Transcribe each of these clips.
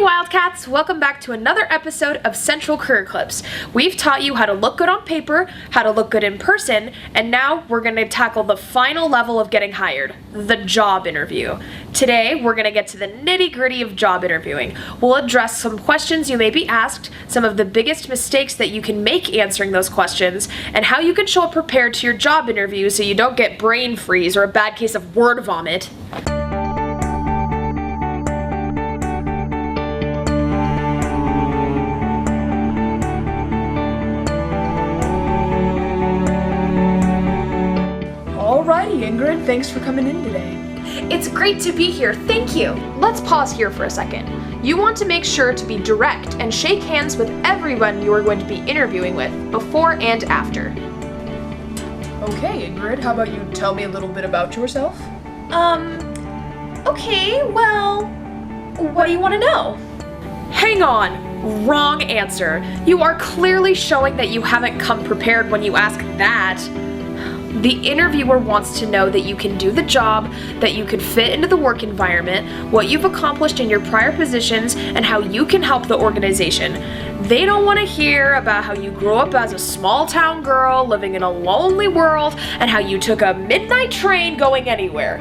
Wildcats, welcome back to another episode of Central Career Clips. We've taught you how to look good on paper, how to look good in person, and now we're going to tackle the final level of getting hired, the job interview. Today, we're going to get to the nitty-gritty of job interviewing. We'll address some questions you may be asked, some of the biggest mistakes that you can make answering those questions, and how you can show up prepared to your job interview so you don't get brain freeze or a bad case of word vomit. Alrighty, Ingrid, thanks for coming in today. It's great to be here, thank you. Let's pause here for a second. You want to make sure to be direct and shake hands with everyone you are going to be interviewing with, before and after. Okay, Ingrid, how about you tell me a little bit about yourself? Okay, well, what do you want to know? Hang on, wrong answer. You are clearly showing that you haven't come prepared when you ask that. The interviewer wants to know that you can do the job, that you could fit into the work environment, what you've accomplished in your prior positions, and how you can help the organization. They don't want to hear about how you grew up as a small town girl living in a lonely world and how you took a midnight train going anywhere.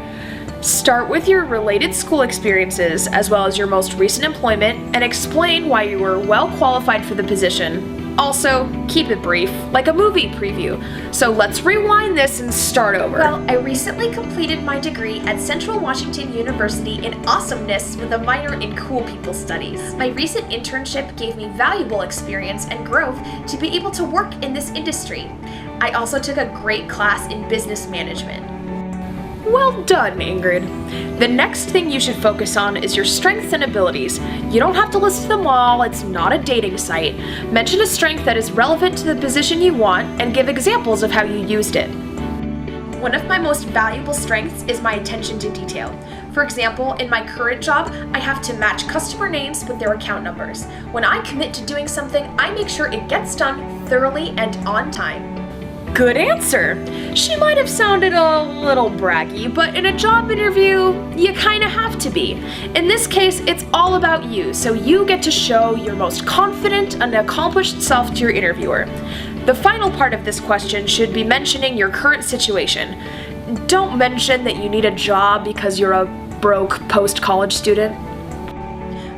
Start with your related school experiences as well as your most recent employment and explain why you were well qualified for the position. Also, keep it brief, like a movie preview. So let's rewind this and start over. Well, I recently completed my degree at Central Washington University in awesomeness with a minor in cool people studies. My recent internship gave me valuable experience and growth to be able to work in this industry. I also took a great class in business management. Well done, Ingrid. The next thing you should focus on is your strengths and abilities. You don't have to list them all, it's not a dating site. Mention a strength that is relevant to the position you want and give examples of how you used it. One of my most valuable strengths is my attention to detail. For example, in my current job, I have to match customer names with their account numbers. When I commit to doing something, I make sure it gets done thoroughly and on time. Good answer. She might have sounded a little braggy, but in a job interview, you kind of have to be. In this case, it's all about you, so you get to show your most confident and accomplished self to your interviewer. The final part of this question should be mentioning your current situation. Don't mention that you need a job because you're a broke post-college student.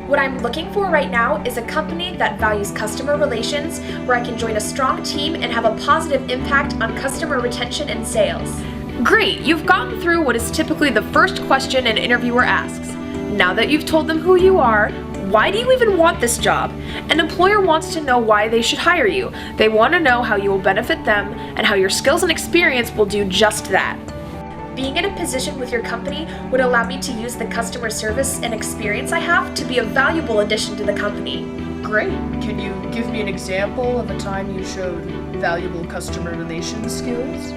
What I'm looking for right now is a company that values customer relations, where I can join a strong team and have a positive impact on customer retention and sales. Great, you've gotten through what is typically the first question an interviewer asks. Now that you've told them who you are, why do you even want this job? An employer wants to know why they should hire you. They want to know how you will benefit them and how your skills and experience will do just that. Being in a position with your company would allow me to use the customer service and experience I have to be a valuable addition to the company. Great. Can you give me an example of a time you showed valuable customer relations skills?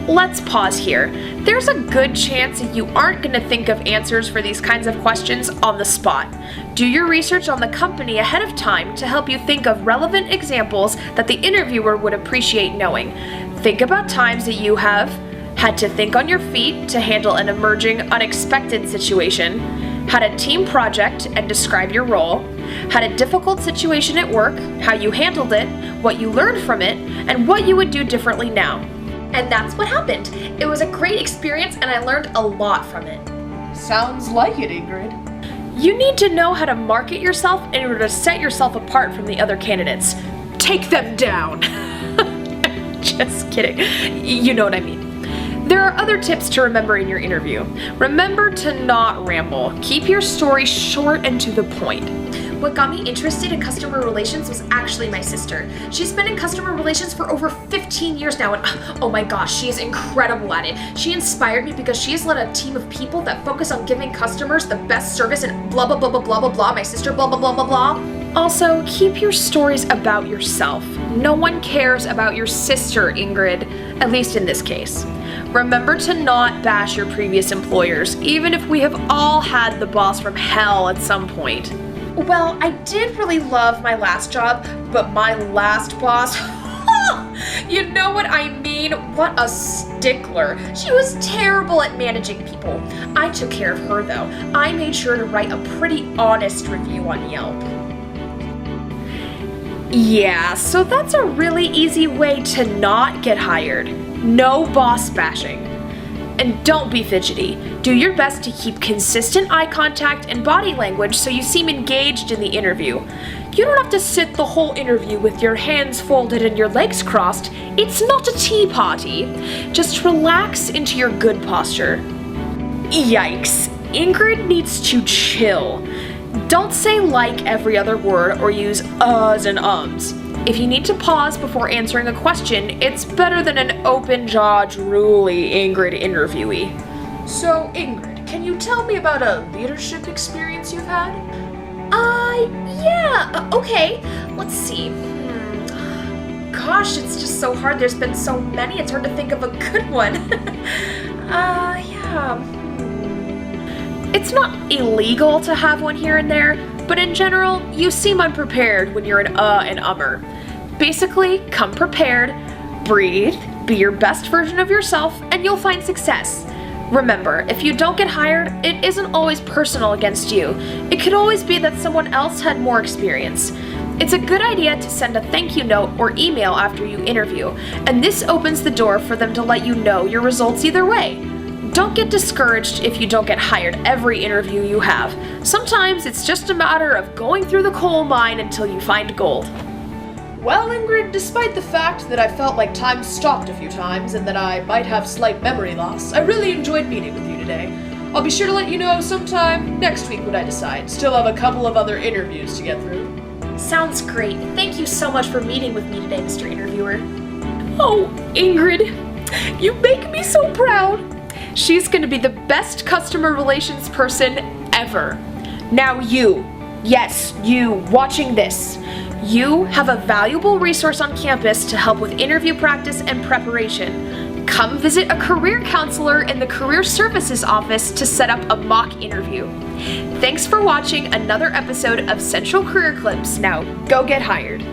Let's pause here. There's a good chance that you aren't going to think of answers for these kinds of questions on the spot. Do your research on the company ahead of time to help you think of relevant examples that the interviewer would appreciate knowing. Think about times that you have had to think on your feet to handle an emerging, unexpected situation, had a team project and describe your role, had a difficult situation at work, how you handled it, what you learned from it, and what you would do differently now. And that's what happened. It was a great experience and I learned a lot from it. Sounds like it, Ingrid. You need to know how to market yourself in order to set yourself apart from the other candidates. Take them down. Just kidding. You know what I mean. There are other tips to remember in your interview. Remember to not ramble. Keep your story short and to the point. What got me interested in customer relations was actually my sister. She's been in customer relations for over 15 years now, and oh my gosh, she is incredible at it. She inspired me because she has led a team of people that focus on giving customers the best service and blah blah blah blah blah blah blah. My sister blah blah blah blah blah. Also, keep your stories about yourself. No one cares about your sister, Ingrid, at least in this case. Remember to not bash your previous employers, even if we have all had the boss from hell at some point. Well, I did really love my last job, but my last boss, You know what I mean? What a stickler. She was terrible at managing people. I took care of her though. I made sure to write a pretty honest review on Yelp. Yeah, so that's a really easy way to not get hired. No boss bashing. And don't be fidgety. Do your best to keep consistent eye contact and body language so you seem engaged in the interview. You don't have to sit the whole interview with your hands folded and your legs crossed. It's not a tea party. Just relax into your good posture. Yikes. Ingrid needs to chill. Don't say like every other word or use uhs and ums. If you need to pause before answering a question, it's better than an open-jaw, drooly Ingrid interviewee. So, Ingrid, can you tell me about a leadership experience you've had? Yeah, okay. Let's see. Gosh, it's just so hard. There's been so many, it's hard to think of a good one. Yeah. It's not illegal to have one here and there, but in general, you seem unprepared when you're an and ummer. Basically, come prepared, breathe, be your best version of yourself, and you'll find success. Remember, if you don't get hired, it isn't always personal against you. It could always be that someone else had more experience. It's a good idea to send a thank you note or email after you interview, and this opens the door for them to let you know your results either way. Don't get discouraged if you don't get hired every interview you have. Sometimes it's just a matter of going through the coal mine until you find gold. Well, Ingrid, despite the fact that I felt like time stopped a few times and that I might have slight memory loss, I really enjoyed meeting with you today. I'll be sure to let you know sometime next week when I decide. Still have a couple of other interviews to get through. Sounds great. Thank you so much for meeting with me today, Mr. Interviewer. Oh, Ingrid, you make me so proud. She's gonna be the best customer relations person ever. Now you, yes, you, watching this. You have a valuable resource on campus to help with interview practice and preparation. Come visit a career counselor in the Career Services office to set up a mock interview. Thanks for watching another episode of Central Career Clips. Now, go get hired.